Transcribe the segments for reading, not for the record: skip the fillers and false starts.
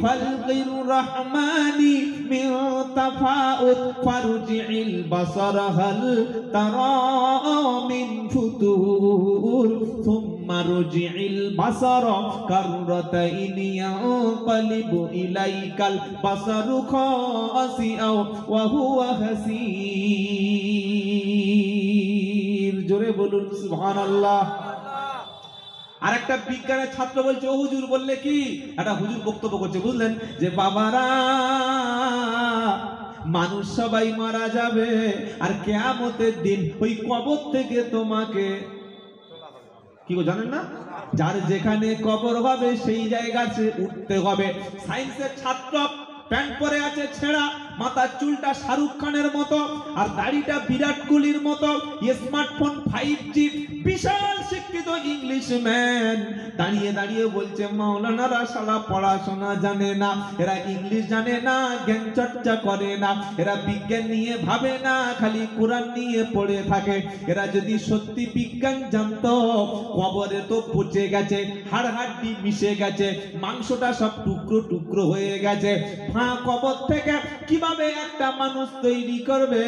খালকির রহমানি মিন তাফাউত ফারজিল বাসার হাল তারা মিন ফুতুর সুম্মা রজিল বাসার কাররাতাইনি ইয়ানকালিবু ইলাইকাল বাসারু খাসিআও ওয়া হুয়া হাসীর। জোরে বলুন সুবহানাল্লাহ। আরেকটা বিজ্ঞানের ছাত্র বলছে, ও হুজুর বললে কি, একটা হুজুর বক্তব্য করছে, বুঝলেন, যে বাবারা মানুষ সবাই মারা যাবে আর কিয়ামতের দিন ওই কবর থেকে তোমাকে কি গো জানেন না, যার যেখানে কবর হবে সেই জায়গাতে উঠতে হবে। সায়েন্সের ছাত্র প্যান্ট পরে আছে ছেঁড়া, মাথার চুলটা শাহরুখ খানের মতো আর দাড়িটা বিরাট কোহলির মতো, স্মার্টফোন 5G, বিশাল শিক্ষিত ইংলিশ ম্যান দাঁড়িয়ে দাঁড়িয়ে বলছে মাওলানারা শালা পড়াশোনা জানে না, এরা ইংলিশ জানে না, জ্ঞান চর্চা করে না, এরা বিজ্ঞান নিয়ে ভাবে না, খালি কোরআন নিয়ে পড়ে থাকে। এরা যদি সত্যি বিজ্ঞান জানতো, কবরে তো পচে গেছে, হাড় হাড্ডি মিশে গেছে, মাংসটা সব টুকরো টুকরো হয়ে গেছে, ফাঁ কবর থেকে কিভাবে একটা মানুষ তৈরি করবে,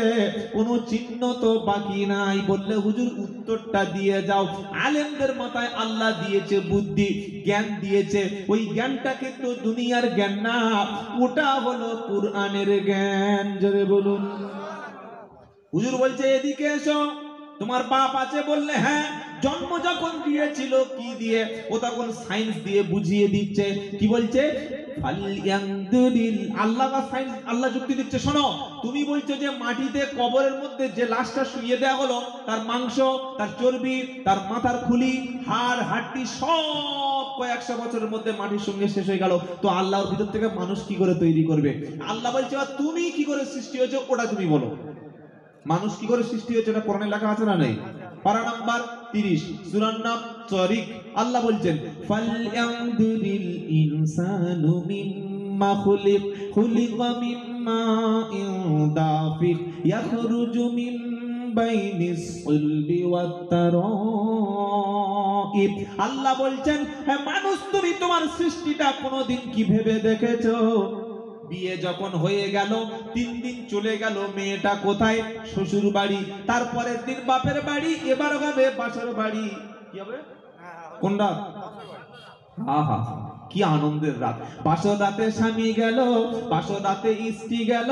কোনো চিহ্ন তো বাকি নাই। বললে হুজুর উত্তরটা দিয়ে যাও। আলেমদের মাথায় আল্লাহ দিয়েছে বুদ্ধি, জ্ঞান দিয়েছে, ওই জ্ঞানটা কিন্তু দুনিয়ার জ্ঞান না, ওটা হলো কুরআনের জ্ঞান। জোরে বলুন। হুজুর বলছে এদিকে এসো, তোমার বাপ আছে? বললে হ্যাঁ। জন্ম যখন দিয়েছিল কি দিয়ে? ও তখন সায়েন্স দিয়ে বুঝিয়ে দিচ্ছে। কি বলছে? আল্লাহ যুক্তি দিচ্ছে, শোনো, তুমি বলছো যে মাটিতে কবরের মধ্যে যে লাশটা শুইয়ে দেওয়া হলো, তার মাংস, তার চর্বি, তার মাথার খুলি, হাড় হাড্ডি সব কয়েকশো বছরের মধ্যে মাটির সঙ্গে শেষ হয়ে গেল, তো আল্লাহর ভিতর থেকে মানুষ কি করে তৈরি করবে? আল্লাহ বলছে তুমি কি করে সৃষ্টি হয়েছে ওটা তুমি বলো। মানুষ কি করে সৃষ্টি হয়েছে এটা কোরআনে লেখা আছে না নেই? পারা নাম্বার 30, সূরার নাম তারিক। আল্লাহ বলছেন ফালয়ানদুরিল ইনসানু মিম্মা খুলিকা মিম্মা দাফিক ইয়াখরুজু মিন বাইনিস সুলবি ওয়াত তারাইব। আল্লাহ বলছেন, হে মানুষ, তুমি তোমার সৃষ্টিটা কোনোদিন কি ভেবে দেখেছো? বিয়ে যখন হয়ে গেল, 3 দিন চলে গেল, মেয়েটা কোথায়? শ্বশুর বাড়ি। তারপরের দিন বাপের বাড়ি, এবার হবে বাসর বাড়ি। কি হবে? কোন রাত? আহা কি আনন্দের রাত। বাসর রাতে স্বামী গেল, বাসর রাতে স্ত্রী গেল,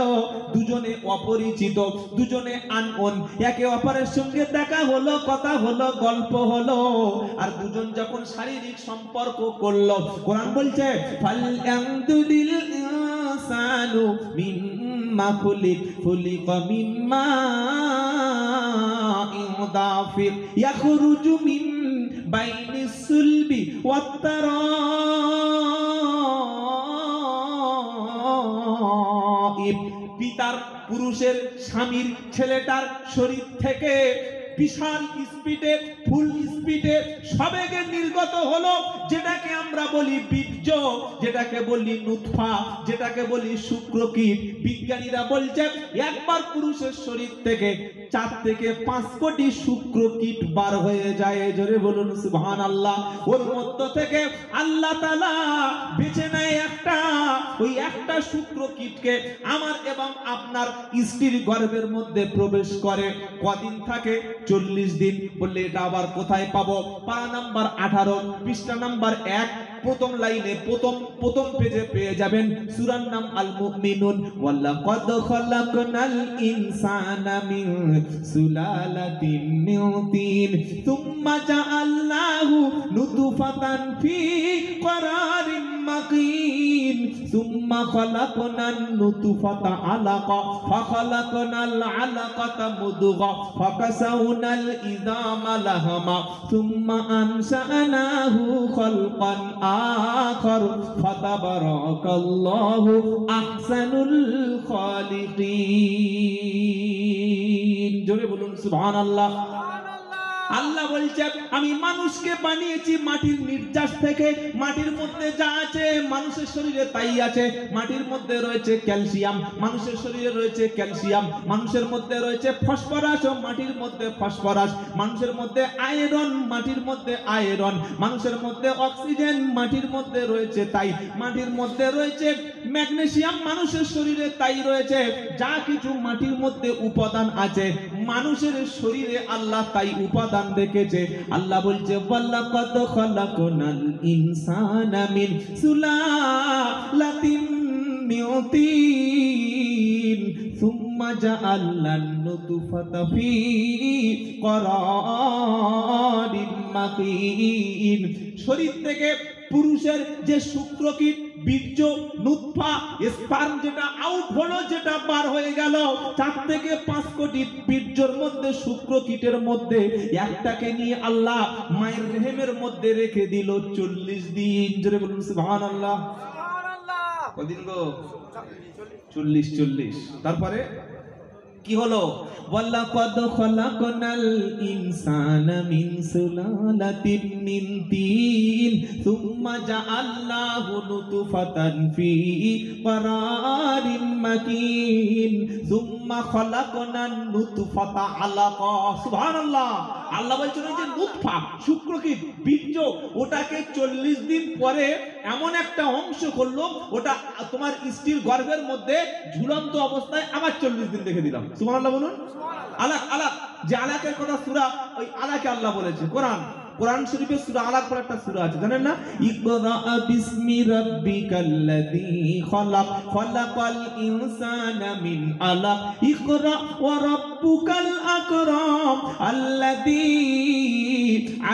দুজনে অপরিচিত, দুজনে আনওন, একে অপরের সঙ্গে দেখা হলো, কথা হলো, গল্প হলো, আর দুজন যখন শারীরিক সম্পর্ক করলো, কোরআন বলছে ফালয়ানদুরিল ইনসানু মিম্মা খুলিকা মিম্মা দাফিক ইয়াখরুজু মিন বাইনিস সুলবি ওয়াত তারাইব। পিতার, পুরুষের, স্বামীর, ছেলেটার শরীর থেকে বিশাল স্পিডে, ফুল স্পিডে সবেগে নির্গত হলো, যেটাকে আমরা বলি বীর্য, যেটাকে বলি নুতফা, যেটাকে বলি শুক্রকীট। বিজ্ঞানীরা বলছে একবার পুরুষের শরীর থেকে 4 থেকে 5 কোটি শুক্রকীট বার হয়ে যায়। জোরে বলুন সুবহানাল্লাহ। ওর মধ্য থেকে আল্লাহ তাআলা বেছে নেয় একটা, ওই একটা শুক্রকীটকে আমার এবং আপনার স্ত্রীর গর্ভের মধ্যে প্রবেশ করে। কদিন থাকে? 40 দিন। বললে এটা আবার কোথায় পাবো? পারা নাম্বার 18, পৃষ্ঠা নাম্বার 1, প্রথম লাইনে, প্রথম পেজে পেয়ে যাবেন। সূরার নাম আল মুমিনুন। ওয়ালাকাদ খালাকনাল ইনসানা মিন সুলালাতিন মিন তিন সুম্মা জাআলনাহু নুতফাতান ফি করারিম মাকিন সুম্মা খালাকনান নুতফাতা আলাকা ফাখালাকনাল আলাকাতা মুদগা ফাকাসাউনাল ইযামা লাহামা সুম্মা আনশানাহু খালকান আখার ফাতাবারাকাল্লাহু আহসানুল খালিকিন। জোরে বলুন সুবহানাল্লাহ। আল্লাহ বলছে আমি মানুষকে বানিয়েছি মাটির নির্যাস থেকে। মাটির মধ্যে যা আছে মানুষের শরীরে তাই আছে। মাটির মধ্যে রয়েছে ক্যালসিয়াম, মানুষের শরীরে রয়েছে ক্যালসিয়াম। মানুষের মধ্যে রয়েছে ফসফরাস, ও মাটির মধ্যে ফসফরাস। মানুষের মধ্যে আয়রন, মাটির মধ্যে আয়রন। মানুষের মধ্যে অক্সিজেন, মাটির মধ্যে রয়েছে তাই। মাটির মধ্যে রয়েছে ম্যাগনেসিয়াম, মানুষের শরীরে তাই রয়েছে। যা কিছু মাটির মধ্যে উপাদান আছে মানুষের শরীরে আল্লাহ তাই উপাদান রেখেছে। আল্লাহ বলছে ওয়ালাকাদ খালাকনাল ইনসানা মিন সুলালাতিন মিন তিন সুম্মা জাআলনান নুতফাতা ফি করারিম মাকিন। শরীর থেকে পুরুষের যে শুক্রকীট, বীর্য, নুতফা, স্পার্ম যেটা আউট হলো, যেটা বার হয়ে গেল, 4 থেকে 5 কোটি বীর্যের মধ্যে, শুক্রকীটের মধ্যে একটাকে নিয়ে আল্লাহ মায়ের রেহেমের মধ্যে রেখে দিল 40 দিন। জোরে বলুন সুবহানাল্লাহ। কদিন গো? 40। তারপরে কি হলো? ওয়ালাকাদ খালাকনাল ইনসানা মিন সুলালাতিন মিন তিন সুম্মা জাআলনাহু নুতফাতান ফি করারিম মাকিন সুম্মা খালাকনান নুতফাতা আলাকা। সুবহানাল্লাহ। আল্লাহ বলছেন যে নুতফা, শুক্রকীট, বীর্য, ওটাকে 40 দিন পরে এমন একটা অংশ করলো, ওটা তোমার স্ত্রীর গর্ভের মধ্যে ঝুলন্ত অবস্থায় আবার 40 দিন রেখে দিলাম। সুবহানাল্লাহ বলুন। আলাক, আলাক, যে আলাকের কথা সূরা, ওই আলাকে আল্লাহ বলেছে। কোরআন শরীফে সূরা আলাক বলে একটা সূরা আছে, জানেন না? ইকরা বিসমি রাব্বিকাল্লাযী খালাক খালাকাল ইনসানা মিন আলাক ইকরা ওয়া রাব্বুকাল আকরাম আল্লাযী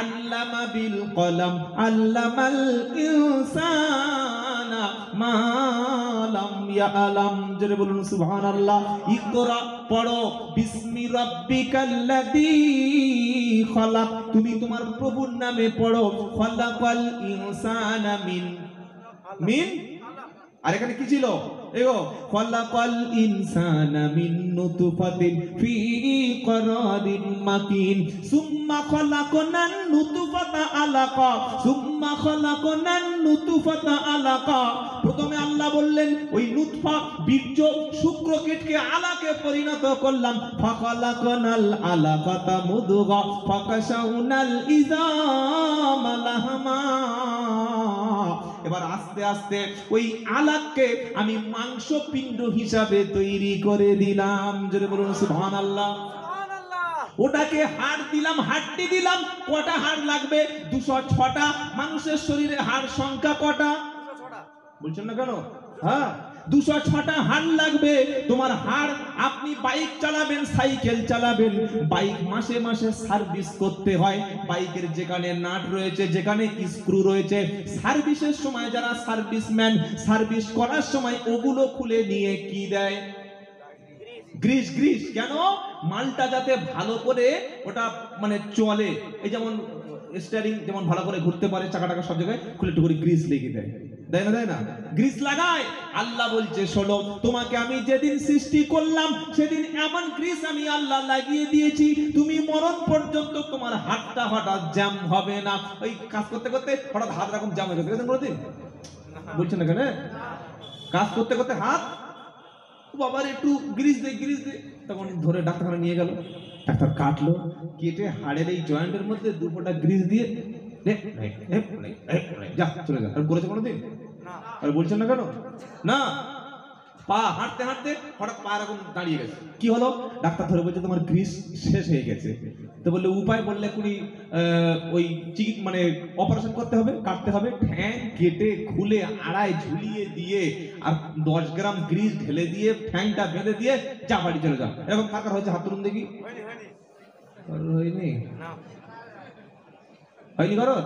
আল্লামা বিল কলম আল্লামাল ইনসানা মা লাম ইয়ালাম। জোরে বলুন সুবহানাল্লাহ। ইকরা, পড়ো, বিসমি রাব্বিকাল্লাযী খালাক, তুমি তোমার প্রভুর নামে পড়ো। খালাকাল ইনসানা মিন আর এখানে কি ছিল? এগো খালাকাল ইনসানা মিন নুতফাতিন ফি করারিম মাকিন সুম্মা খালাকনান নুতফাতা আলাকা সুম্মা খালাকনান নুতফাতা আলাকা। প্রথমে আল্লাহ বললেন ওই নুতফা, বীর্য, শুক্রকীটকে আলাকে পরিণত করলাম। ফাখালাকনাল আলাকাতা মুদগা ফাকাশাউনাল ইযামা লাহমা। এবার আস্তে আস্তে ওই আলাককে আমি মাংস পিণ্ড হিসাবে তৈরি করে দিলাম। জোরে বলুন সুবহানাল্লাহ। ওটাকে হাড় দিলাম, হাড্ডি দিলাম। কটা হাড় লাগবে? 206টা। মানুষের শরীরে হাড় সংখ্যা কটা বলছেন না কেন? হ্যাঁ, 206টা হাড় লাগবে। তোমার হাড়, আপনি বাইক চালাবেন, সাইকেল চালাবেন, বাইক মাসে মাসে সার্ভিস করতে হয়। বাইকের যেখানে নাট রয়েছে, যেখানে স্ক্রু রয়েছে, সার্ভিসের সময় যারা সার্ভিসম্যান, সার্ভিস করার সময় ওগুলো খুলে নিয়ে কি দেয়? গ্রিস। গ্রিস কেন? মালটা যাতে ভালো করে ওটা মানে চলে। এই যেমন স্টিয়ারিং যেমন ভালো করে ঘুরতে পারে, চাকা সব জায়গায় খুলে একটু করে গ্রিস লেগে দেয়, দেয় না? গ্রিস লাগায়। আল্লাহ বলছে শোনো, তোমাকে আমি যেদিন সৃষ্টি করলাম সেদিন এমন গ্রিস আমি আল্লাহ লাগিয়ে দিয়েছি, তুমি মরণ পর্যন্ত তোমার হাতটা হঠাৎ জ্যাম হবে না। ওই কাজ করতে করতে হঠাৎ হাত এরকম জ্যাম হয়ে গেছে কোনোদিন? বলছেন না কেন? কাজ করতে করতে হাত, বাবার একটু গ্রিস দে, তখন ধরে ডাক্তারখানা নিয়ে গেল। ডাক্তার কাটলো, কেটে হাড়ের এই জয়েন্টের মধ্যে 2 ফোঁটা গ্রিস দিয়ে যা চলে যা। আর করেছে কোনোদিন? আর বলছেন না কেন? না। পা হাঁটতে হাঁটতে হঠাৎ পা এরকম দাঁড়িয়ে গেছে। কি হলো? ডাক্তার ধরে বলছে তোমার গ্রিস শেষ হয়ে গেছে। তো বললে উপায়, বললে কুড়ি ওই মানে অপারেশন করতে হবে, কাটতে হবে। ঠ্যাং কেটে খুলে আড়াই ঝুলিয়ে দিয়ে আর 10 গ্রাম গ্রিস ঢেলে দিয়ে ঠ্যাংটা বেঁধে দিয়ে যা বাড়ি চলে যা। এরকম কাকার হয়েছে? হাত তুলুন দেখি। হয়নি? হয়নি কারো?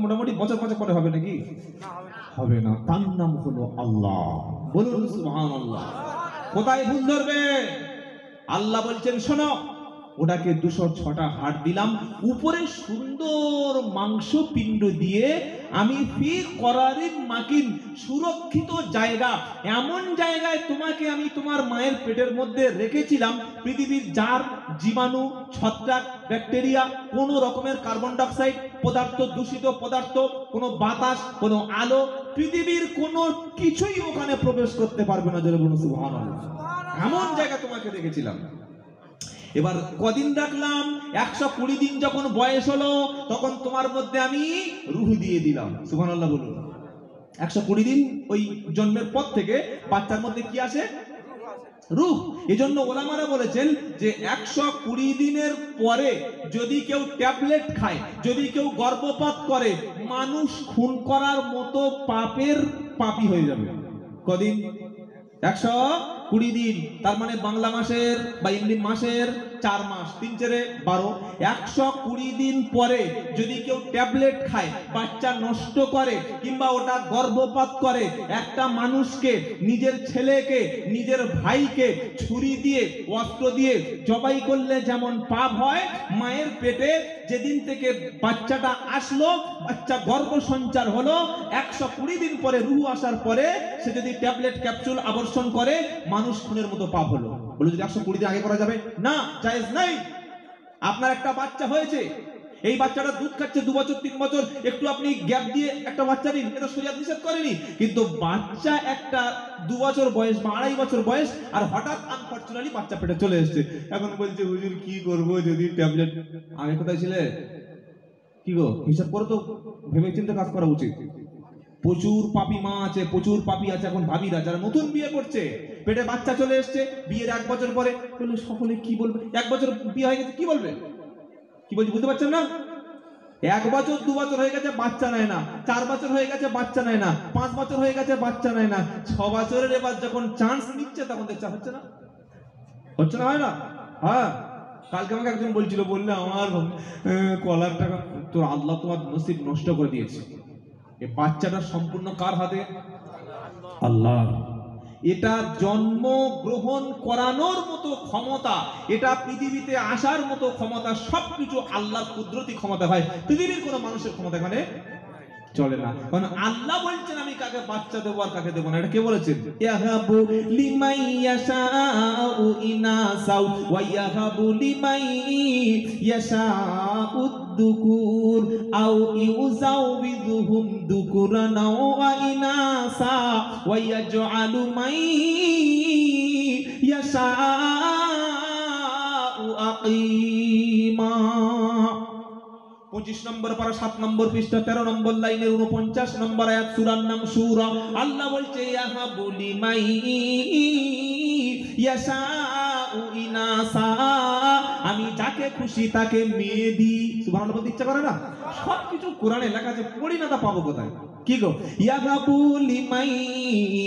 মোটামুটি বছর 5 পরে হবে নাকি? হবে না। তার নাম হলো আল্লাহ। বলুন সুবহানাল্লাহ। কোথায় ভুল ধরবে? আল্লাহ বলছেন শোনো, ওটাকে 206টা হাড় দিলাম, উপরে সুন্দর মাংস পিণ্ড দিয়ে আমি ফি করারিন মাকিন, সুরক্ষিত জায়গা, এমন জায়গায় তোমাকে আমি তোমার মায়ের পেটের মধ্যে রেখেছিলাম, পৃথিবীর যার জীবাণু, ছত্রাক, ব্যাকটেরিয়া, কোনো রকমের কার্বন ডাইঅক্সাইড পদার্থ, দূষিত পদার্থ, কোনো বাতাস, কোনো আলো, পৃথিবীর কোনো কিছুই ওখানে প্রবেশ করতে পারবে না। জোরে বলুন সুবহানাল্লাহ। এমন জায়গা তোমাকে রেখেছিলাম। এবার কদিন রাখলাম? 120 দিন যখন বয়স হলো তখন তোমার মধ্যে আমি রূহ দিয়ে দিলাম। সুবহানাল্লাহ বলুন। 120 দিন ওই জন্মের পর থেকে বাচ্চার মধ্যে কি আসে? রূহ। এজন্য ওলামারা বলেছেন যে 120 দিনের পরে যদি কেউ ট্যাবলেট খায়, যদি কেউ গর্ভপাত করে, মানুষ খুন করার মতো পাপের পাপী হয়ে যাবে। কদিন? 120 দিন। তার মানে বাংলা মাসের বা ইংরেজি মাসের 4 মাস, 3 4 12। 120 দিন পরে যদি কেউ ট্যাবলেট খায়, বাচ্চা নষ্ট করে, কিংবা ওটা গর্ভপাত করে, একটা মানুষকে, নিজের ছেলেকে, নিজের ভাইকে ছুরি দিয়ে, অস্ত্র দিয়ে জবাই করলে যেমন পাপ হয়, মায়ের পেটে যেদিন থেকে বাচ্চাটা আসলো, বাচ্চা গর্ভ সঞ্চার হলো, 120 দিন পরে রূহ আসার পরে সে যদি ট্যাবলেট ক্যাপসুল আবর্ষণ করে, মানুষ খুনের মতো পাপ হলো। বলে যদি 120 দিন আগে করা যাবে না, জায়েজ নাই। আপনার একটা বাচ্চা হয়েছে, এই বাচ্চাটা দুধ খাচ্ছে 2 বছর 3 বছর, একটু আপনি গ্যাপ দিয়ে একটা বাচ্চা দিন, এটা শরীয়ত নিষেধ করেনি। কিন্তু বাচ্চা একটা 2 বছর বয়স বা 2.5 বছর বয়স, আর হঠাৎ আনফরচুনেটলি বাচ্চা পেটে চলে এসেছে, এখন বলছে হুজুর কি করব যদি ট্যাবলেট। আগে কোথায় ছিলে? কি গো, হিসাব করো তো, ভেবে চিন্তে কাজ করা উচিত। প্রচুর পাপী মা আছে, প্রচুর পাপী আছে এখন ভাবিরা, যারা নতুন বিয়ে করছে, পেটে বাচ্চা চলে এসছে, বিয়ের 1 বছর পরে বলে সকলে কি বলবে, 1 বছর বিয়ে হয়ে গেছে কি বলবে, কি বলছি বুঝতে পারছেন না? 1 বছর 2 বছর হয়ে গেছে বাচ্চা নেয় না, 4 বছর হয়ে গেছে বাচ্চা নেয় না, 5 বছর হয়ে গেছে বাচ্চা নেয় না, 6 বছরের এবার যখন চান্স নিচ্ছে তখন দেখছে হচ্ছে না, হচ্ছে না, হয় না। হ্যাঁ, কালকে আমাকে একজন বলছিল, বললে আমার কলার টাকা, তোর আল্লাহ তোমার নসিব নষ্ট করে দিয়েছে। এই বাচ্চাটা সম্পূর্ণ কার হাতে? আল্লাহ। এটা জন্ম গ্রহণ করানোর মতো ক্ষমতা, এটা পৃথিবীতে আসার মতো ক্ষমতা, সবকিছু আল্লাহর কুদরতি ক্ষমতা হয়, পৃথিবীর কোনো মানুষের ক্ষমতা এখানে চলে না। কারণ আল্লাহ বলছেন আমি কাকে বাচ্চা দেবো আর কাকে দেবো না, এটা কে বলেছেন? ইয়াহাবু লিমাই ইয়াশাউ ইনাসাউ ওয়া ইয়াহাবু লিমাই ইয়াশাউ দুকুর আও ইউজাউযুহুম দুকুরান ওয়া ইনাসা ওয়া ইয়াজআলু মাই ইয়াশাউ আকিমা। 25 নম্বর পারা 7 নম্বর পৃষ্ঠা 13 নম্বর লাইনের 49 নম্বর আয়াত, সূরার নাম সূরা। আল্লাহ বলছে ইয়াহাবু লিমাই ইয়াশাউ ইনাসা, আমি যাকে খুশি তাকে মেয়ে দিই। সুবহানাল্লাহ বলতে ইচ্ছা করে না? সবকিছু কোরআনে লেখা আছে, পড়ি না তা পাবো কোথায়? কি গো, ইয়াহাবু লিমাই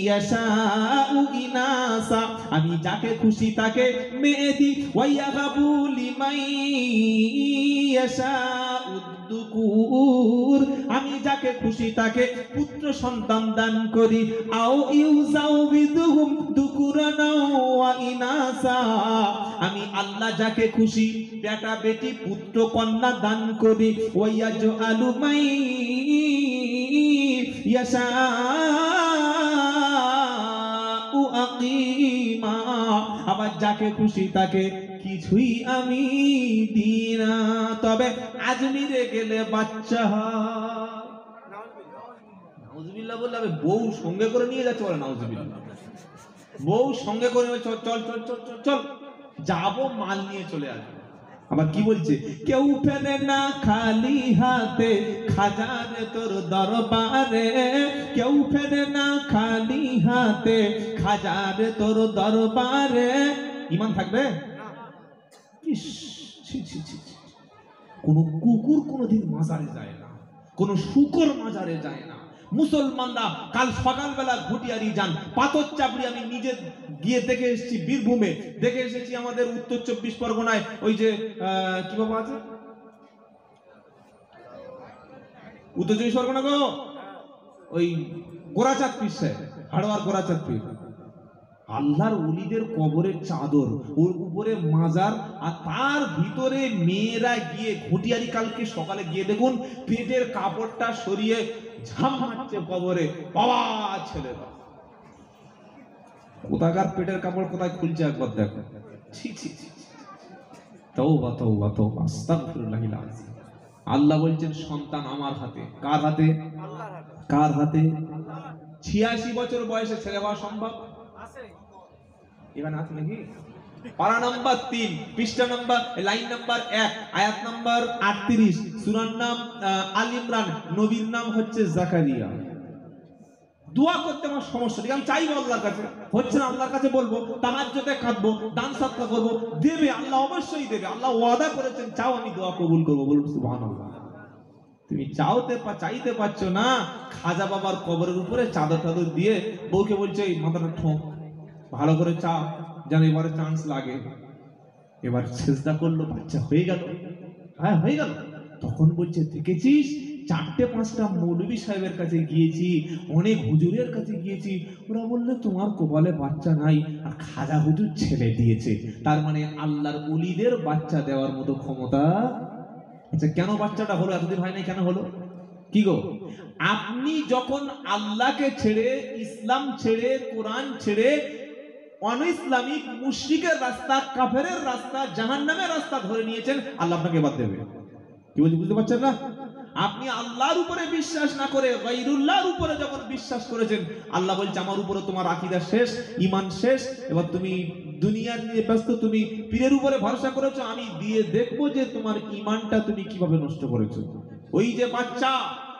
ইয়াশাউ ইনাসা, আমি যাকে খুশি তাকে মেয়ে দিই, ওয়া ইয়াহাবু লিমাই ইয়াশাউ দুকুর, আমি যাকে খুশি তাকে পুত্র সন্তান দান করি, আও ইউজাউযুহুম দুকুরান ওয়া ইনাসা, আমি আল্লাহ যাকে খুশি বেটা বেটি পুত্র কন্যা দান করি, ওয়া ইয়াজআলু মাই ইয়াশাউ আকিমা, আবার যাকে খুশি তাকে কিছুই আমি দিই না। তবে আজমিরে গেলে বাচ্চা হয়। নাউজুবিল্লাহ বললে আমি বউ সঙ্গে করে নিয়ে যাচ্ছে, বলে নাউজুবিল্লাহ, বউ সঙ্গে করে চল চল চল চল চল, যাবো মাল নিয়ে চলে আসবো। আবার কি বলছে, কেউ ফেরে না খালি হাতে খাজারে তোর দরবারে, কেউ ফেরে না খালি হাতে খাজারে তোর দরবারে। ঈমান থাকবে? কোন কুকুর কোনদিন মাজারে যায় না, কোন শুকর মাজারে যায় না। মুসলমানরা কাল সকালবেলা ঘুটিয়ারি যান, পাথর চাপড়ি, আমি নিজে গিয়ে দেখে এসেছি, বীরভূমে দেখে এসেছি, আমাদের উত্তর 24 পরগনায় ওই যে কি বাবা আছে, উত্তর 24 পরগনা গো, ওই গোরাচাঁদ পীর সাহেব, হাড়োয়ার গোরাচাঁদ পীর, আল্লাহর ওলিদের কবরের চাদর, ওর উপরে মাজার, আর তার ভিতরে মেয়েরা গিয়ে ঘটিয়ারি কালকে সকালে গিয়ে দেখুন পেটের কাপড়টা সরিয়ে ঝাম মারছে কবরে, বাবা ছেলেরা। কোথাকার পেটের কাপড় কোথায় খুলছে একবার দেখো। ছি ছি ছি, তওবা তওবা তওবা, আস্তাগফিরুল্লাহিল আযীম। আল্লাহ বলছেন সন্তান আমার হাতে। কার হাতে? কার হাতে? 86 বছর বয়সে ছেলে হওয়া সম্ভব? এখানে আছে নাকি? পারা নাম্বার 3, পৃষ্ঠা নাম্বার, লাইন নাম্বার 1, আয়াত নাম্বার 38, সূরার নাম আল ইমরান, নবীর নাম হচ্ছে জাকারিয়া। দোয়া করতে আমার সমস্যা নেই, আমি চাইবো আল্লাহর কাছে, হচ্ছে না আল্লাহর কাছে বলবো, তাহাজ্জুদে কাঁদবো, দান সদকা করবো, দেবে আল্লাহ, অবশ্যই দেবে। আল্লাহ ওয়াদা করেছেন, চাও আমি দোয়া কবুল করবো। বলুন সুবহানাল্লাহ। তুমি চাইতে পারছো না, খাজা বাবার কবরের উপরে চাদর টাদর দিয়ে বউকে বলছে এই মাথাটা ঠোক, ভালো করে চা, যেন এবারে চান্স লাগে। এবার সেজদা করলো, বাচ্চা হয়ে গেল। হ্যাঁ হয়ে গেল। তখন বলছে দেখেছিস, 4-5টা মৌলভী সাহেবের কাছে গিয়েছি, অনেক হুজুরের কাছে গিয়েছি, ওরা বললে তোমার কপালে বাচ্চা নাই, আর খাজা হুজুর ছেলে দিয়েছে। তার মানে আল্লাহর ওলিদের বাচ্চা দেওয়ার মতো ক্ষমতা। আচ্ছা কেন বাচ্চাটা হলো এতদিন হয় নাই, কেন হলো? কি গো, আপনি যখন আল্লাহকে ছেড়ে, ইসলাম ছেড়ে, কোরআন ছেড়ে অনইসলামিক মুশরিকের রাস্তা, কাফেরের রাস্তা, জাহান্নামের রাস্তা ধরে নিয়েছেন, আল্লাহ আপনাকে বাদ দেবে। কি বলছি বুঝতে পারছেন না? আপনি আল্লাহর উপরে বিশ্বাস না করে গায়রুল্লাহর উপরে যখন বিশ্বাস করেছেন, আল্লাহ বলছে আমার উপরে তোমার আকীদা শেষ, ঈমান শেষ, এবার তুমি দুনিয়া নিয়ে ব্যস্ত, তুমি পীরের উপরে ভরসা করেছো, আমি দিয়ে দেখবো যে তোমার ঈমানটা তুমি কিভাবে নষ্ট করেছো। ওই যে বাচ্চা,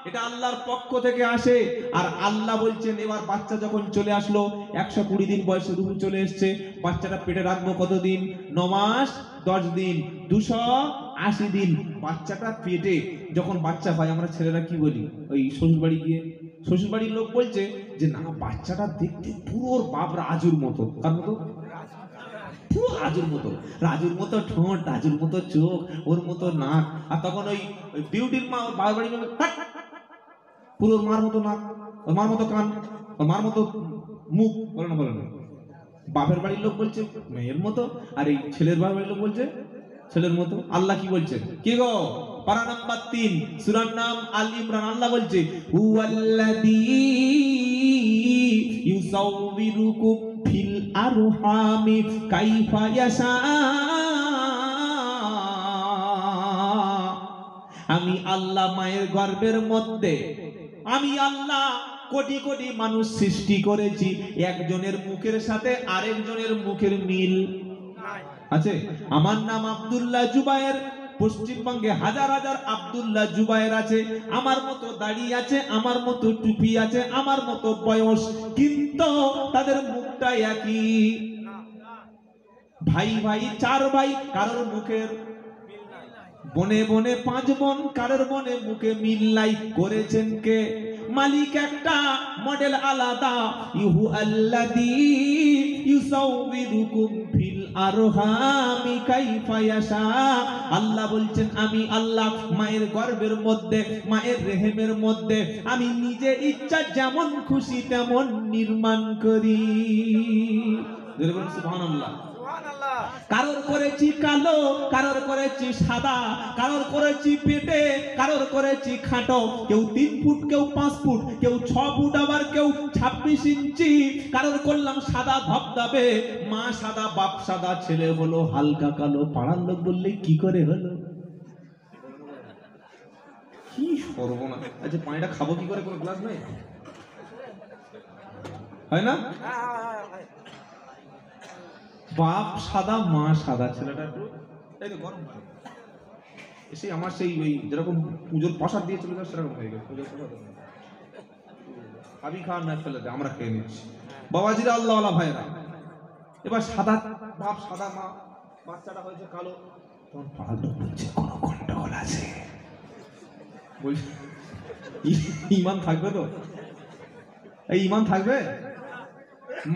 এটা আল্লাহর পক্ষ থেকে আসে, আর আল্লাহ বলছেন এবার বাচ্চা যখন চলে আসলো, 120 দিন বয়সে রূহ চলে এসছে, বাচ্চাটা পেটে রাখবো কতদিন? 9 মাস 10 দিন, 280 দিন। বাচ্চাটা পেটে যখন বাচ্চা হয়, আমরা ছেলেরা কি বলি, ওই শ্বশুর বাড়ি গিয়ে, শ্বশুর বাড়ির লোক বলছে যে না, বাচ্চাটা দেখতে পুরো বাপ রাজুর মতো। কার মতো? পুরো রাজুর মতো, রাজুর মতো ঠোঁট, রাজুর মতো চোখ, ওর মতো নাক। আর তখন ওই বিউটির মা ওর বাবার বাড়ি বলে পুরো মার মতো নাক, ওর মার মতো কান, ওর মার মতো মুখ, বলে না, বলে না। বাপের বাড়ির লোক বলছে মেয়ের মতো, আর এই ছেলের বাবার বাড়ির লোক বলছে ছেলের মতো। আল্লাহ কি বলছেন? কি গো, পারা নাম্বার 3, সূরার নাম আল ইমরান। আল্লাহ বলছে হুয়াল্লাযী ইউসাউবিরুকুম ফিল আরহামি কাইফা ইয়াশা। আমি আল্লাহ মায়ের গর্ভের মধ্যে, আমি আল্লাহ কোটি কোটি মানুষ সৃষ্টি করেছি, একজনের মুখের সাথে আরেকজনের মুখের মিল আছে। আমার নাম আব্দুল্লাহ জুবায়ের, পশ্চিমবঙ্গে হাজার হাজার আব্দুল্লাহ জুবায়ের আছে, আমার মতো দাড়ি আছে, আমার মতো টুপি আছে, আমার মতো বয়স, কিন্তু তাদের মুখটা একই। ভাই ভাই 4 ভাই, কারোর মুখের, বনে বনে 5 বোন, কারোর বনে মুখে মিল নাই। করেছেন কে? মালিক একটা, মডেল আলাদা। ইহু আল্লাযী ইউসাউবিরুকুম ফিল আরহামি কাইফা ইয়াশা। আল্লাহ বলছেন আমি আল্লাহ মায়ের গর্ভের মধ্যে, মায়ের রেহেমের মধ্যে আমি নিজে ইচ্ছা যেমন খুশি তেমন নির্মাণ করি। সুবহানাল্লাহ। কারোর করেছি কালো, কারোর করেছি সাদা, কারোর করেছি পেটে, কারোর করেছি খাটো, কেউ 3 ফুট, কেউ 5 ফুট, কেউ 6 ফুট, আবার কেউ 26 ইঞ্চি। কারোর করলাম সাদা ধবধবে, মা সাদা, বাপ সাদা, ছেলে হলো হালকা কালো। পাড়ার লোক বললে কি করে হলো? কি সর্বনাশ। আচ্ছা পানিটা খাবো কি করে, কোনো গ্লাস নাই? হয় না? বাপ সাদা, মা সাদা, ছেলেটা একটু এই তো গরম হয়। এসে আমার সেই ওই যেরকম পুজোর প্রসাদ দিয়ে চলে যায় সেরকম হয়ে গেছে। পুজোর প্রসাদ খাবি, খাওয়ার না ফেলে দেয়, আমরা খেয়ে নিচ্ছি। বাবাজিরা, আল্লাহওয়ালা ভাইরা, এবার সাদা বাপ সাদা মা, বাচ্চাটা হয়েছে কালো। তখন পাড়ার লোক বলছে কোনো গন্ডগোল আছে। বলছে ঈমান থাকবে তো? এই ঈমান থাকবে?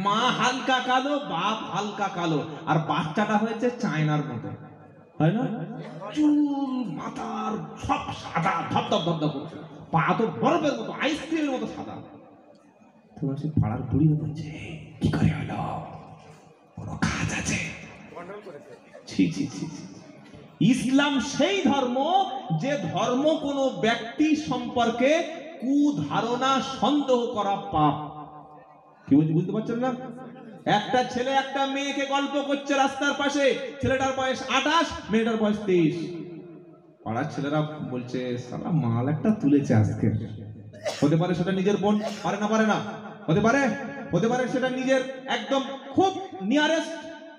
মা হালকা কালো, বাপ হালকা কালো, আর বাচ্চাটা হয়েছে চায়নার মতো, হয় না? চুল মাথার সব সাদা, ধপধপ ধপধপ করছে, পা তো বরফের মতো, আইসক্রিমের মতো সাদা। তোমার সে পাড়ার বুড়ি বলছে কি করে হলো? কোনো কাজ আছে? ছি ছি ছি ছি। ইসলাম সেই ধর্ম যে ধর্ম কোনো ব্যক্তি সম্পর্কে কুধারণা সন্দেহ করা পাপ। কি বুঝতে পারছেন না? একটা ছেলে একটা মেয়েকে গল্প করছে রাস্তার পাশে, ছেলেটার বয়স 28, মেয়েটার বয়স 23। পাড়ার ছেলেরা বলছে সালা মাল একটা তুলেছে আজকে। হতে পারে সেটা নিজের বোন, পারে না পারে না, হতে পারে, হতে পারে সেটা নিজের একদম খুব নিয়ারেস্ট,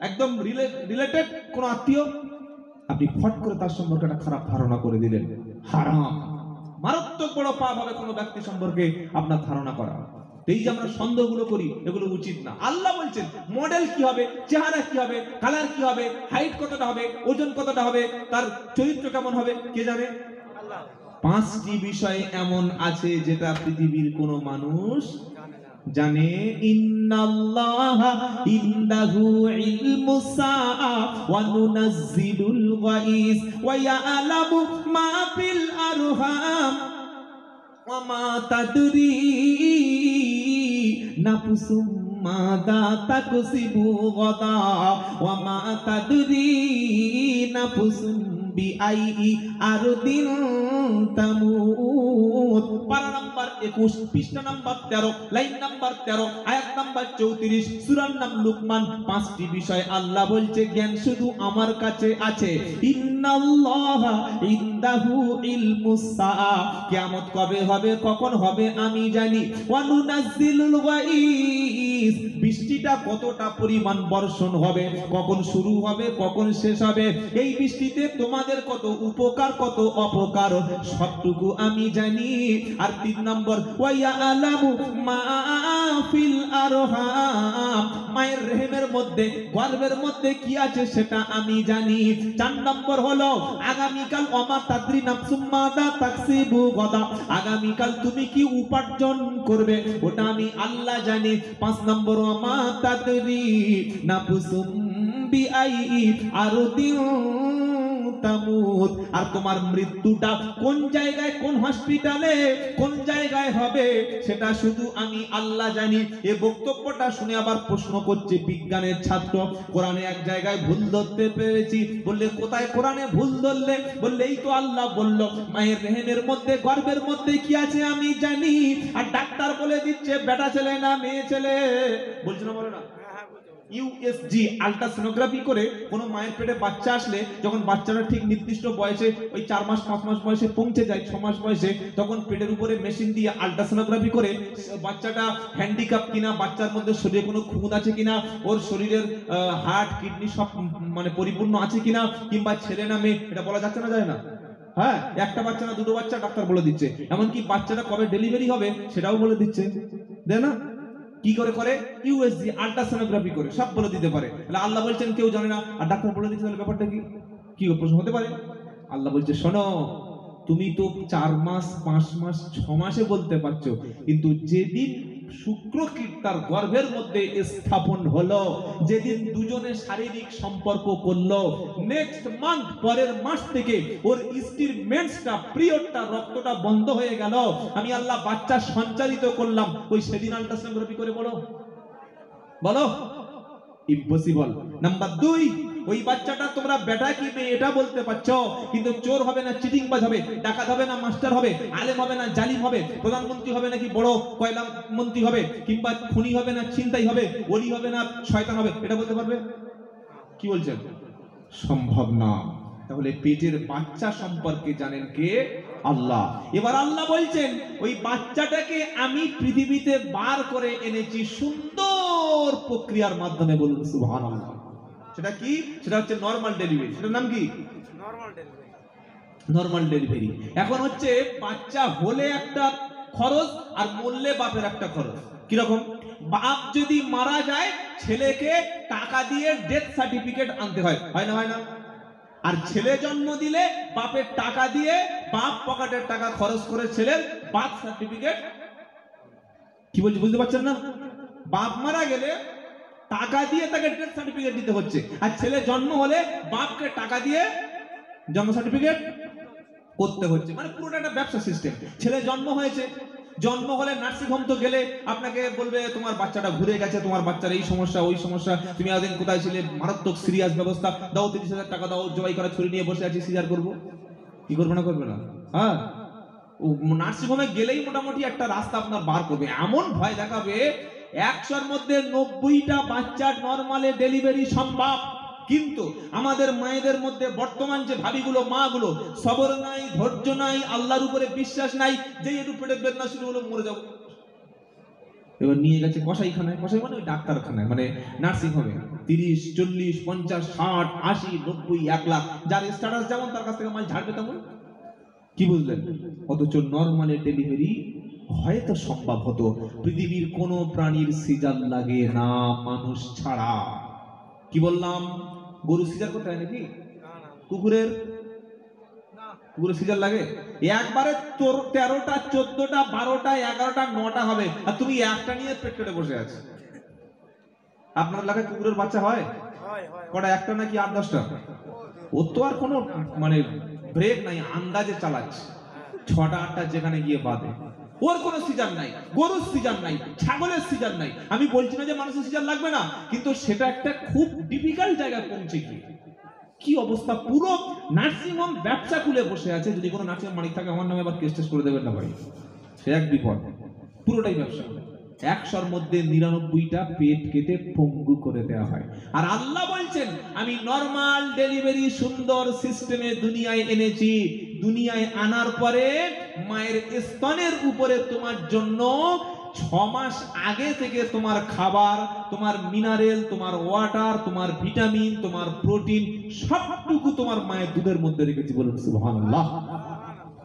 একদম রিলেটেড কোন আত্মীয়। আপনি ফট করে তার সম্পর্কে একটা খারাপ ধারণা করে দিলেন। হারাম, মারাত্মক বড় পাপ হবে কোনো ব্যক্তি সম্পর্কে আপনার ধারণা করা। এই যে আমরা সন্দেহগুলো করি, এগুলো উচিত না। আল্লাহ বলছেন মডেল কি হবে, চেহারা কি হবে, কালার কি হবে, হাইট কতটা হবে, ওজন কতটা হবে, তার চরিত্র কেমন হবে, কে জানে? পাঁচটি বিষয় এমন আছে যেটা পৃথিবীর কোনো মানুষ জানে। ইন্নাল্লাহা ইনদাহু ইলমুস সাআ ওয়া নুনাজ্জিলুল গাইস ওয়া ইয়ালামু মা ফিল আরহাম ওয়া মা তাদরি নাফসুম মাযা তাকসিবু গাদা ওয়া মা তাদরি নাফসুম বিআইই আরদিন তামুত। পারা নাম্বার 21, পৃষ্ঠা নাম্বার 13, লাইন নাম্বার 13, আয়াত নাম্বার 34, সূরার নাম লুকমান। পাঁচটি বিষয় আল্লাহ বলছে জ্ঞান শুধু আমার কাছে আছে। ইন্নাল্লাহা ইনদাহু ইলমুস সাআ, কিয়ামত কবে হবে, কখন হবে আমি জানি। ওয়া নুনাজ্জিলুল গাইস, বৃষ্টিটা কতটা পরিমাণ বর্ষণ হবে, কখন শুরু হবে, কখন শেষ হবে, এই বৃষ্টিতে তোমাদের কত উপকার কত অপকার সবটুকু আমি জানি। আর 3 নম্বর ওয়া ইয়ালামু মা ফিল আরহাম, মায়ের রেহেমের মধ্যে, গর্ভের মধ্যে কি আছে সেটা আমি জানি। 4 নম্বর হলো আগামীকাল ওমা তাদরি নাফসুম মাযা তাকসিবু গাদা, আগামীকাল তুমি কি উপার্জন করবে ওটা আমি আল্লাহ জানি। 5 নম্বর ওমা তাদরি নাফসুম বিআইই আরদিন তামুত, আর তোমার মৃত্যুটা কোন জায়গায়, কোন হসপিটালে, কোন জায়গায় হবে সেটা শুধু আমি আল্লাহ জানি। এই বক্তব্যটা শুনে আবার প্রশ্ন করছে বিজ্ঞানের ছাত্র, কোরআনে এক জায়গায় ভুল ধরতে পেরেছি। বললে কোথায় কোরআনে ভুল ধরলে? বললে এই তো আল্লাহ বলল মায়ের রেহেমের মধ্যে, গর্ভের মধ্যে কি আছে আমি জানি। আর ডাক্তার বলে দিচ্ছে বেটা ছেলে না মেয়ে ছেলে। বলছো না, বলো না? ইউএসজি আল্ট্রাসোনোগ্রাফি করে কোন মায়ের পেটে বাচ্চা আসলে, যখন বাচ্চাটা ঠিক নির্দিষ্ট বয়সে ওই 4 মাস 5 মাস বয়সে পৌঁছে যায়, 6 মাস বয়সে, তখন পেটের উপরে মেশিন দিয়ে আল্ট্রাসোনোগ্রাফি করে বাচ্চাটা হ্যান্ডিক্যাপ কিনা, বাচ্চার মধ্যে শরীরে কোনো খুঁত আছে কিনা, ওর শরীরের হার্ট কিডনি সব মানে পরিপূর্ণ আছে কিনা, কিংবা ছেলে না মেয়ে এটা বলা যাচ্ছে না, যায় না। হ্যাঁ, একটা বাচ্চা না দুটো বাচ্চা ডাক্তার বলে দিচ্ছে। এমনকি বাচ্চাটা কবে ডেলিভারি হবে সেটাও বলে দিচ্ছে, দেয় না? কি করে করে? ইউএসজি আল্ট্রাসোনোগ্রাফি করে সব বলে দিতে পারে। তাহলে আল্লাহ বলছেন কেউ জানে না আর ডাক্তার বলে দিচ্ছে, তাহলে ব্যাপারটা কি? কি প্রশ্ন হতে পারে? আল্লাহ বলছে শোনো, তুমি তো 4 মাস 5 মাস 6 মাসে বলতে পারছো, কিন্তু যেদিন শুক্রকীট তার গর্ভের মধ্যে স্থাপন হলো, যেদিন দুজনে শারীরিক সম্পর্ক করলো, নেক্সট মান্থ, পরের মাস থেকে ওর স্ত্রীর মেন্সটা, পিরিয়ডটা, রক্তটা বন্ধ হয়ে গেল, আমি আল্লাহ বাচ্চা সঞ্চারিত করলাম, ওই সেদিন আল্ট্রাসোনোগ্রাফি করে বলো, বলো ইম্পসিবল। নাম্বার 2, ওই বাচ্চাটা তোমরা বেটা কি মেয়ে এটা বলতে পারছো, কিন্তু চোর হবে না চিটিংবাজ হবে, ডাকাত হবে না মাস্টার হবে, আলেম হবে না জালিম হবে, প্রধানমন্ত্রী হবে নাকি বড় কয়লা মন্ত্রী হবে, কিংবা খুনি হবে না ছিনতাই হবে, ওলি হবে না শয়তান হবে, এটা বলতে পারবে? কি বলছেন? সম্ভব না। তাহলে পেটের বাচ্চা সম্পর্কে জানেন কে? আল্লাহ। এবার আল্লাহ বলছেন ওই বাচ্চাটাকে আমি পৃথিবীতে বার করে এনেছি সুন্দর প্রক্রিয়ার মাধ্যমে। বলুন সুবহানাল্লাহ। সেটা কি? সেটা হচ্ছে নরমাল ডেলিভারি। সেটার নাম কি? Normal delivery. এখন হচ্ছে বাচ্চা হলে একটা খরচ আর মরলে বাপের একটা খরচ। কিরকম? বাপ যদি মারা যায় ছেলেকে টাকা দিয়ে ডেথ সার্টিফিকেট আনতে হয়, হয় না? হয় না? আর ছেলে জন্ম দিলে বাপের টাকা দিয়ে, বাপ পকেটের টাকা খরচ করে ছেলের বার্থ সার্টিফিকেট। কি বলছি বুঝতে পারছেন না? বাপ মারা গেলে টাকা দিয়ে তাকে ডেথ সার্টিফিকেট দিতে হচ্ছে, আর ছেলে জন্ম হলে বাপকে টাকা দিয়ে জন্ম সার্টিফিকেট করতে হচ্ছে। মানে পুরোটা একটা ব্যবসা সিস্টেম। ছেলে জন্ম হয়েছে, জন্ম হলে নার্সিং হোম তো গেলে আপনাকে বলবে তোমার বাচ্চাটা ঘুরে গেছে, তোমার বাচ্চার এই সমস্যা ওই সমস্যা, তুমি এতদিন কোথায় ছিলে, মারাত্মক সিরিয়াস ব্যবস্থা, দাও 30,000 টাকা দাও, জবাই করা ছুরি নিয়ে বসে আছি, সিজার করবো। কি করবে না করবে না? হ্যাঁ, নার্সিং হোমে গেলেই মোটামুটি একটা রাস্তা আপনার বার করবে, এমন ভয় দেখাবে 100-র মধ্যে 90টা বাচ্চার নরমালে ডেলিভারি সম্ভব। কিন্তু আমাদের মায়েদের মধ্যে বর্তমান যে ভাবিগুলো, মাগুলো সবর নাই, ধৈর্য নাই, আল্লাহর উপরে বিশ্বাস নাই, যে একটু পেটে বেদনা শুরু হলো মরে যাবো, এবার নিয়ে গেছে কসাইখানায়, কসাই মানে ওই ডাক্তারখানায়, মানে নার্সিং হোমে 30, 40, 50, 60, 80, 90, 1 লাখ, যার স্ট্যাটাস যেমন তার কাছ থেকে মাল ঝাড়বে তেমন। কি বুঝলেন? অথচ নরমালে ডেলিভারি হয়তো সম্ভব হতো। পৃথিবীর কোন প্রাণীর সিজার লাগে না মানুষ ছাড়া। কি বললাম? গরু সিজার করতে হয় নাকি? কুকুরের সিজার লাগে? একবারে 13টা, 14টা, 12টা, 11টা, 9টা হবে, আর তুমি একটা নিয়ে পেট কেটে বসে আছো। আপনার এলাকায় কুকুরের বাচ্চা হয় কটা? একটা নাকি 8-10টা? ও তো আর কোনো মানে ব্রেক নাই, আন্দাজে চালাচ্ছে, 6টা 8টা যেখানে গিয়ে বাঁধে। ওর কোনো সিজার নাই, গরুর সিজার নাই, ছাগলের সিজার নাই। আমি বলছি না যে মানুষের সিজার লাগবে না, কিন্তু সেটা একটা খুব ডিফিকাল্ট জায়গায় পৌঁছে গিয়ে কি অবস্থা। পুরো নার্সিং হোম ব্যবসা খুলে বসে আছে। যদি কোনো নার্সিং হোম মালিক থাকে আমার নামে আবার কেস টেস করে দেবেন না ভাই, সে এক বিপদ। পুরোটাই ব্যবসা। 100-র মধ্যে 99টা পেট কেটে পঙ্গু করে দেওয়া হয়। আর আল্লাহ বলছেন আমি নরমাল ডেলিভারি সুন্দর সিস্টেমে দুনিয়ায় এনেছি। দুনিয়ায় আনার পরে মায়ের স্তনের উপরে তোমার জন্য 6 মাস আগে থেকে তোমার খাবার, তোমার মিনারেল, তোমার ওয়াটার, তোমার ভিটামিন, তোমার প্রোটিন সবটুকু তোমার মায়ের দুধের মধ্যে রেখেছি। বলুন সুবহানাল্লাহ।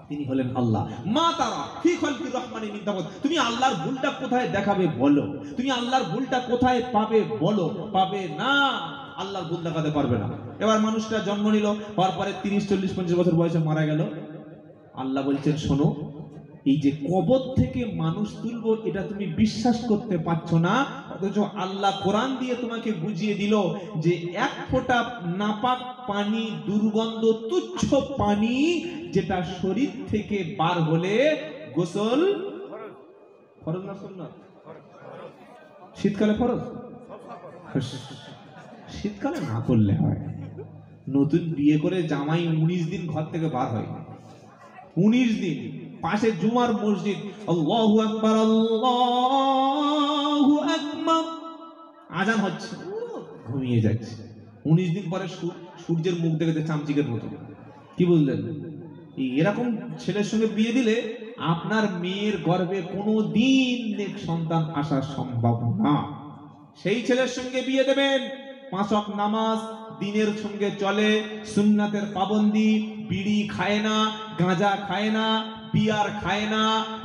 তিনি হলেন আল্লাহ। মা তারা ফি খালকির রহমানি মিন তাফাউত। তুমি আল্লাহর ভুলটা কোথায় দেখাবে বলো? তুমি আল্লাহর ভুলটা কোথায় পাবে বলো? পাবে না, আল্লাহর ভুল দেখাতে পারবে না। এবার মানুষটা জন্ম নিল, হওয়ার পরে 30, 40, 50 বছর বয়সে মারা গেল। আল্লাহ বলছেন শোনো, এই যে কবর থেকে মানুষ তুলবো এটা তুমি বিশ্বাস করতে পারছো না, অথচ আল্লাহ কোরআন দিয়ে তোমাকে বুঝিয়ে দিল যে 1 ফোঁটা নাপাক পানি, দুর্গন্ধ তুচ্ছ পানি, যেটা শরীর থেকে বার হলে গোসল ফরজ না সুন্নাত? শীতকালে ফরজ, শীতকালে না করলে হয়। নতুন বিয়ে করে জামাই 19 দিন ঘর থেকে বার হয়, 19 দিন। পাশে জুমার মসজিদ, আল্লাহু আকবার, আল্লাহু আকবার, আজান হচ্ছে, ঘুমিয়ে যাচ্ছে। 19 দিন পরে সূর্যের মুখ দেখে চামচিকের মতো। কি বুঝলেন? এরকম ছেলের সঙ্গে বিয়ে দিলে আপনার মেয়ের গর্ভে কোনোদিন নেক সন্তান আসা সম্ভব না। সেই ছেলের সঙ্গে বিয়ে দেবেন 5 ওয়াক্ত নামাজ দিনের সঙ্গে চলে, সুন্নাতের পাবন্দি, বিড়ি খায় না, গাঁজা খায় না, বিয়ার খায় না,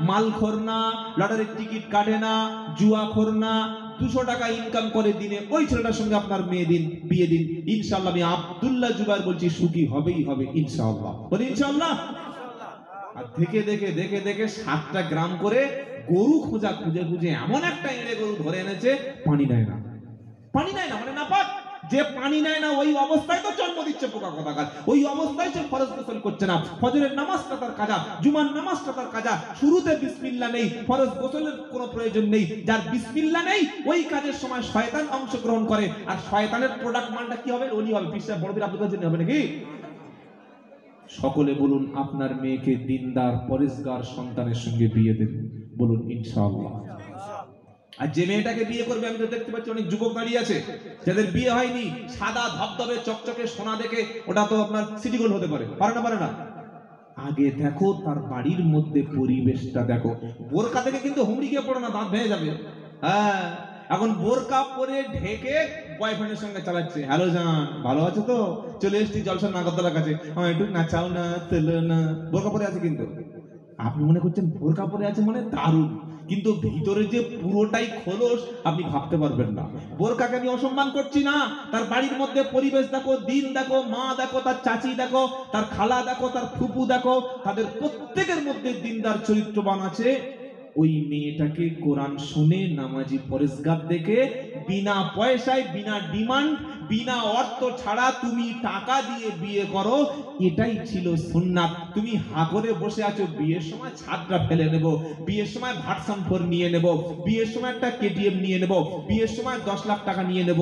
মালখোর না, লটারির টিকিট কাটে না, জুয়াখোর না, 200 টাকা ইনকাম করে দিনে, ওই ছেলেটার সঙ্গে আপনার মেয়ে দিন, বিয়ে দিন। ইনশাআল্লাহ আমি আব্দুল্লাহ জুবাইর বলছি সুখী হবেই হবে ইনশাআল্লাহ। বলি ইনশাআল্লাহ। আর দেখে দেখে দেখে দেখে 7টা গ্রাম করে গরু খোঁজা খুঁজে খুঁজে এমন একটা এড়ে গরু ধরে এনেছে, পানি নেয় না। পানি নেয় না মানে নাপাক। যে পানি নেয় না ওই অবস্থায় তো জন্ম দিচ্ছে পোকা কোথাকার, ওই অবস্থায় সে ফরজ গোসল করছে না। ফজরের নামাজটা তার কাজা, জুমার নামাজটা তার কাজা, শুরুতে বিসমিল্লাহ নেই, ফরজ গোসলের কোনো প্রয়োজন নেই। যার বিসমিল্লাহ নেই ওই কাজের সময় শয়তান অংশগ্রহণ করে, আর শয়তানের প্রোডাক্ট মানটা কি হবে? ওলি হবে, পিসা বড় বড় আপনাদের জন্য হবে নাকি? সকলে বলুন আপনার মেয়েকে দিনদার পরেশগার সন্তানের সঙ্গে বিয়ে দেবেন, বলুন ইনশাআল্লাহ। আর যে মেয়েটাকে বিয়ে করবে, আমি তো দেখতে পাচ্ছি অনেক যুবক দাঁড়িয়ে আছে যাদের বিয়ে হয়নি, সাদা ধবধবে চকচকে সোনা দেখে ওটা তো আপনার সিটি গোল্ড হতে পারে, পারে না? পারে না। আগে দেখো তার বাড়ির মধ্যে পরিবেশটা দেখো। বোরকা থেকে কিন্তু হুমড়ি গিয়ে পড়ো না, দাঁত ভেঙে যাবে। হ্যাঁ, এখন বোরকা পরে ঢেকে বয়ফ্রেন্ডের সঙ্গে চালাচ্ছে, হ্যালো জান ভালো আছো তো, চলে এসছি জলসার নাগরদোলার কাছে, আমার একটু নাচাও না, তেলো না। বোরকা পরে আছে, কিন্তু আপনি মনে করছেন বোরকা পরে আছে মানে দারুণ, কিন্তু ভিতরে যে পুরোটাই খোলস আপনি ভাবতে পারবেন না। বোরকাকে আমি অসম্মান করছি না, তার বাড়ির মধ্যে পরিবেশ দেখো, দিন দেখো, মা দেখো, তার চাচি দেখো, তার খালা দেখো, তার ফুপু দেখো, তাদের প্রত্যেকের মধ্যে দিনদার চরিত্রবান আছে। ওই মেয়েটাকে কোরআন শুনে নামাজি পরেশগার দেখে বিনা পয়সায়, বিনা ডিমান্ড, বিনা অর্থ ছাড়া তুমি টাকা দিয়ে বিয়ে করো, এটাই ছিল সুন্নাত। তুমি হা করে বসে আছো, বিয়ের সময় ছাদটা ফেলে নেব, বিয়ের সময় ভার্সন 4 নিয়ে নেব, বিয়ের সময় একটা কেটিএম নিয়ে নেব, বিয়ের সময় 10 লাখ টাকা নিয়ে নেব,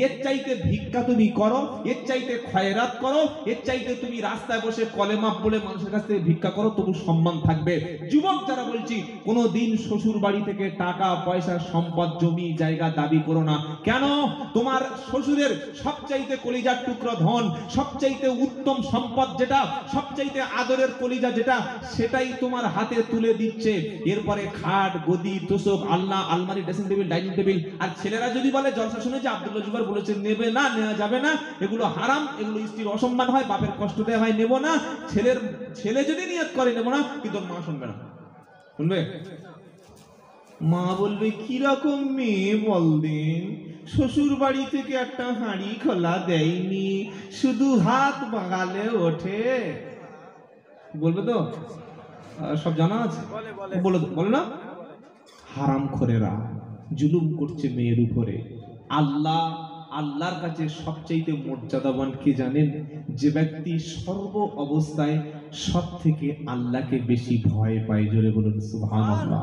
এর চাইতে ভিক্ষা তুমি করো, এর চাইতে খয়রাত করো, এর চাইতে তুমি রাস্তায় বসে কলেমা বলে মানুষের কাছ থেকে ভিক্ষা করো, তবু সম্মান থাকবে। যুবক যারা বলছি, কোনোদিন শ্বশুর বাড়ি থেকে টাকা পয়সা সম্পদ জমি জায়গা দাবি করো না। কেন? তোমার শ্বশুরের সবচাইতে কলিজার টুকরো ধন, সবচাইতে উত্তম সম্পদ যেটা, সবচাইতে আদরের কলিজা যেটা, সেটাই তোমার হাতে তুলে দিচ্ছে। এরপরে খাট গদি তোষক আলনা আলমারি ড্রেসিং টেবিল ডাইনিং টেবিল। আর ছেলেরা যদি বলে, জলসা শুনে যে আব্দুল্লাহ জুবাইর বলেছে নেবে না, নেওয়া যাবে না, এগুলো হারাম, এগুলো স্ত্রীর অসম্মান হয়, বাপের কষ্ট দেওয়া হয়, নেব না। ছেলে যদি নিয়ত করে নেব না, কিন্তু মা শুনবে না। শুনবে? মা বলবে কিরকম মেয়ে বলদিন, শ্বশুর বাড়ি থেকে একটা হাঁড়ি খোলা দেয়নি, শুধু হাত বাগালে ওঠে। বলবে তো? সব জানা আছে, বলে না? হারামখোরেরা জুলুম করছে মেয়ের উপরে। আল্লাহর কাছে সবচাইতে মর্যাদাবান কে জানেন? যে ব্যক্তি সর্ব অবস্থায় সব থেকে আল্লাহকে বেশি ভয় পায়। জোরে বলুন সুবহানাল্লাহ।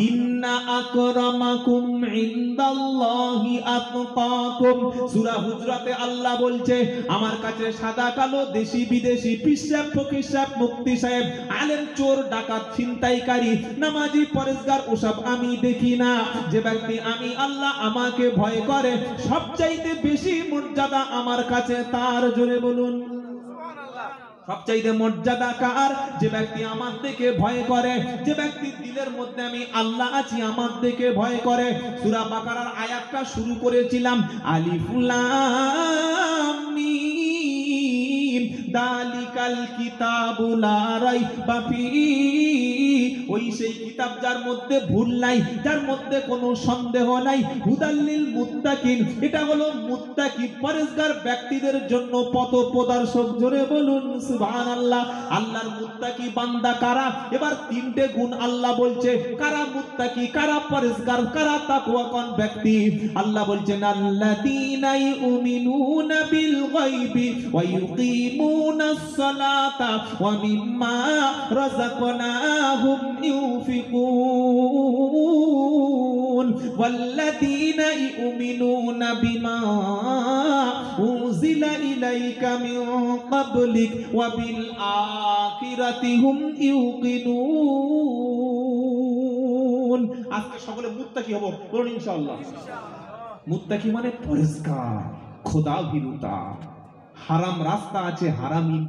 ইন্না আকরামাকুম ইনদাল্লাহি আতকাকুম। সূরা হুজরাতে আল্লাহ বলছে, আমার কাছে সাদা কালো দেশি বিদেশি পিশাব ফকির সাহেব মুফতি সাহেব আলেম চোর ডাকাত ছিনতাইকারী নামাজি পরেশগার ওসব আমি দেখি না। যে ব্যক্তি আমি আল্লাহ আমাকে ভয় করে, সবচাইতে বেশি মর্যাদা আমার কাছে তার। জোরে বলুন সুবহানাল্লাহ। সবচাইতে মর্যাদা কার? যে ব্যক্তি আমার দিকে ভয় করে, যে ব্যক্তি দিলের মধ্যে আমি আল্লাহ আছি আমার দিকে ভয় করে। সূরা বাকারার আয়াতটা শুরু করেছিলাম, আলিফ লাম মিম দালিকাল কিতাবু লা রাইবা ফিহি। ওই সেই কিতাব যার মধ্যে ভুল নাই, যার মধ্যে কোনো সন্দেহ নাই। হুদাল্লিল মুত্তাকিন, এটা হলো মুত্তাকি পরেশগার ব্যক্তিদের জন্য পথ প্রদর্শক। জোরে বলুন সুবহানাল্লাহ। আল্লাহর মুত্তাকি বান্দা কারা? এবার তিনটে গুণ আল্লাহ বলছে, কারা মুত্তাকি, কারা পরেশগার, কারা তাকওয়াবান ব্যক্তি। আল্লাহ বলছেন, আল্লাযীনা ইউমিনুনা বিল গায়বি ওয়া ইউকিমুনাস সালাতা ওয়া মিম্মা রাযাকনাহুম ينفقون والذين يؤمنون بما أنزل إليك من قبلك وبالآخرة هم يوقنون। আজকে সকলে মুত্তাকি হব, বলুন ইনশাআল্লাহ। মুত্তাকি মানে পরেশগার, খোদা ভীরুতা। হারাম রাস্তা আছে, হারামি